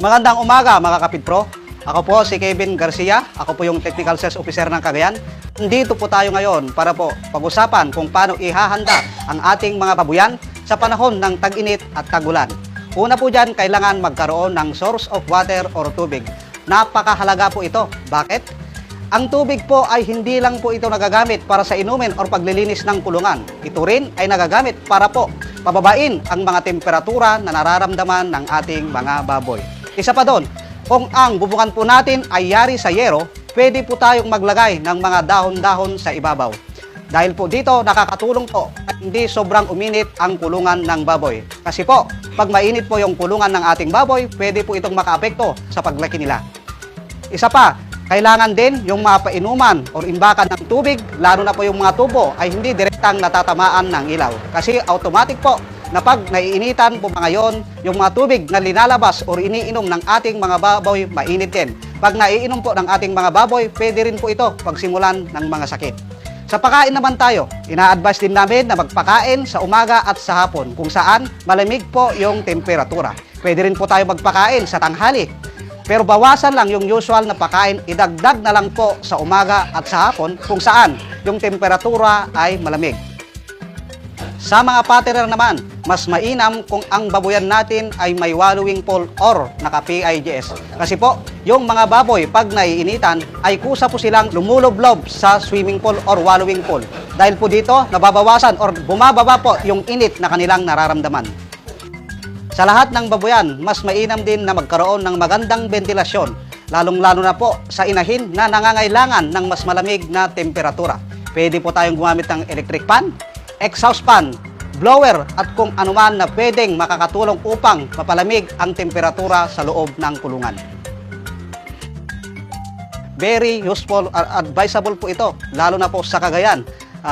Magandang umaga mga kapitpro. Ako po si Kevin Garcia. Ako po yung Technical Sales Officer ng Cagayan. Nandito po tayo ngayon para po pag-usapan kung paano ihahanda ang ating mga babuyan sa panahon ng tag-init at tag-ulan. Una po dyan, kailangan magkaroon ng source of water or tubig. Napakahalaga po ito. Bakit? Ang tubig po ay hindi lang po ito nagagamit para sa inumin or paglilinis ng kulungan. Ito rin ay nagagamit para po pababain ang mga temperatura na nararamdaman ng ating mga baboy. Isa pa doon, kung ang bubungan po natin ay yari sa yero, pwede po tayong maglagay ng mga dahon-dahon sa ibabaw. Dahil po dito, nakakatulong po at hindi sobrang uminit ang kulungan ng baboy. Kasi po, pag mainit po yung kulungan ng ating baboy, pwede po itong makaapekto sa paglaki nila. Isa pa, kailangan din yung mga painuman o imbakan ng tubig, lalo na po yung mga tubo, ay hindi direktang natatamaan ng ilaw. Kasi automatic po na pag naiinitan po ngayon, yung mga tubig na linalabas o iniinom ng ating mga baboy, mainit din. Pag naiinom po ng ating mga baboy, pwede rin po ito pagsimulan ng mga sakit. Sa pagkain naman tayo, ina-advise din namin na magpakain sa umaga at sa hapon kung saan malamig po yung temperatura. Pwede rin po tayo magpakain sa tanghali. Pero bawasan lang yung usual na pagkain, idagdag na lang po sa umaga at sa hapon kung saan yung temperatura ay malamig. Sa mga patterner naman, mas mainam kung ang baboyan natin ay may wallowing pool or naka-PIGS. Kasi po, yung mga baboy pag naiinitan ay kusa po silang lumuloblob sa swimming pool or wallowing pool. Dahil po dito, nababawasan or bumababa po yung init na kanilang nararamdaman. Sa lahat ng baboyan, mas mainam din na magkaroon ng magandang ventilasyon, lalong-lalo na po sa inahin na nangangailangan ng mas malamig na temperatura. Pwede po tayong gumamit ng electric fan, exhaust fan, blower at kung anuman na pwedeng makakatulong upang mapalamig ang temperatura sa loob ng kulungan. Very useful or advisable po ito, lalo na po sa Cagayan,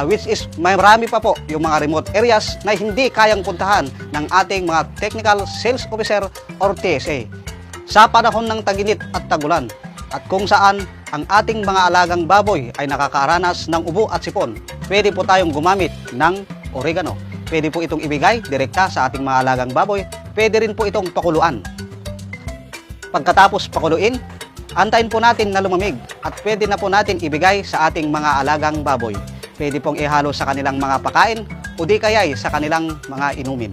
which is marami pa po yung mga remote areas na hindi kayang puntahan ng ating mga Technical Sales Officer or TSA sa panahon ng tag-init at tag-ulan at kung saan ang ating mga alagang baboy ay nakakaranas ng ubo at sipon. Pwede po tayong gumamit ng oregano. Pwede po itong ibigay direkta sa ating mga alagang baboy. Pwede rin po itong pakuluan. Pagkatapos pakuluin, antayin po natin na lumamig at pwede na po natin ibigay sa ating mga alagang baboy. Pwede pong ihalo sa kanilang mga pakain o di kaya'y sa kanilang mga inumin.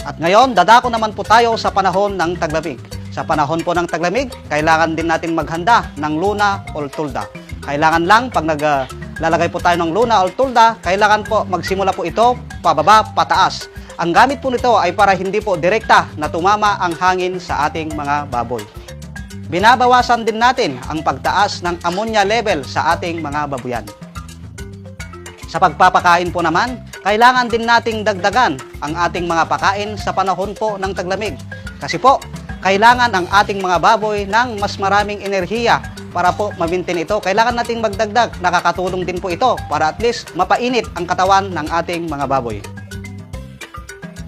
At ngayon, dadako naman po tayo sa panahon ng taglamig. Sa panahon po ng taglamig, kailangan din natin maghanda ng luna o tulda. Kailangan lang, pag naglalagay po tayo ng luna o tulda, kailangan po magsimula po ito pababa, pataas. Ang gamit po nito ay para hindi po direkta na tumama ang hangin sa ating mga baboy. Binabawasan din natin ang pagtaas ng ammonia level sa ating mga babuyan. Sa pagpapakain po naman, kailangan din nating dagdagan ang ating mga pakain sa panahon po ng taglamig. Kasi po, kailangan ang ating mga baboy ng mas maraming enerhiya para po ma-maintain ito. Kailangan nating magdagdag. Nakakatulong din po ito para at least mapainit ang katawan ng ating mga baboy.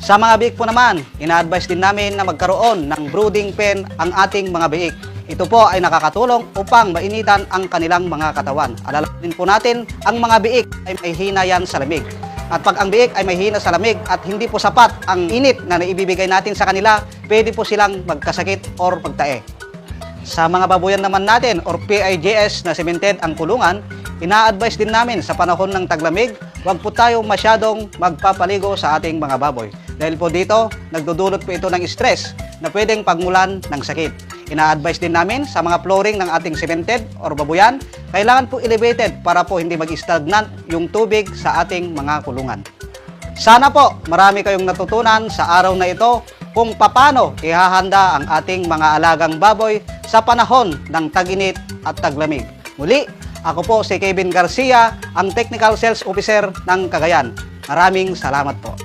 Sa mga biik po naman, ina-advise din namin na magkaroon ng brooding pen ang ating mga biik. Ito po ay nakakatulong upang mainitan ang kanilang mga katawan. Alalahanin po natin, ang mga biik ay may hina yan sa lamig. At pag ang biik ay may hina sa lamig at hindi po sapat ang init na naibibigay natin sa kanila, pwede po silang magkasakit or magtae. Sa mga baboyan naman natin or PIGS na cemented ang kulungan, ina-advise din namin sa panahon ng taglamig, huwag po tayo masyadong magpapaligo sa ating mga baboy. Dahil po dito, nagdudulot po ito ng stress na pwedeng pagmulan ng sakit. Ina-advise din namin sa mga flooring ng ating cemented or babuyan, kailangan po elevated para po hindi mag-stagnant yung tubig sa ating mga kulungan. Sana po marami kayong natutunan sa araw na ito kung paano ihahanda ang ating mga alagang baboy sa panahon ng tag-init at taglamig. Muli, ako po si Kevin Garcia, ang Technical Sales Officer ng Cagayan. Maraming salamat po.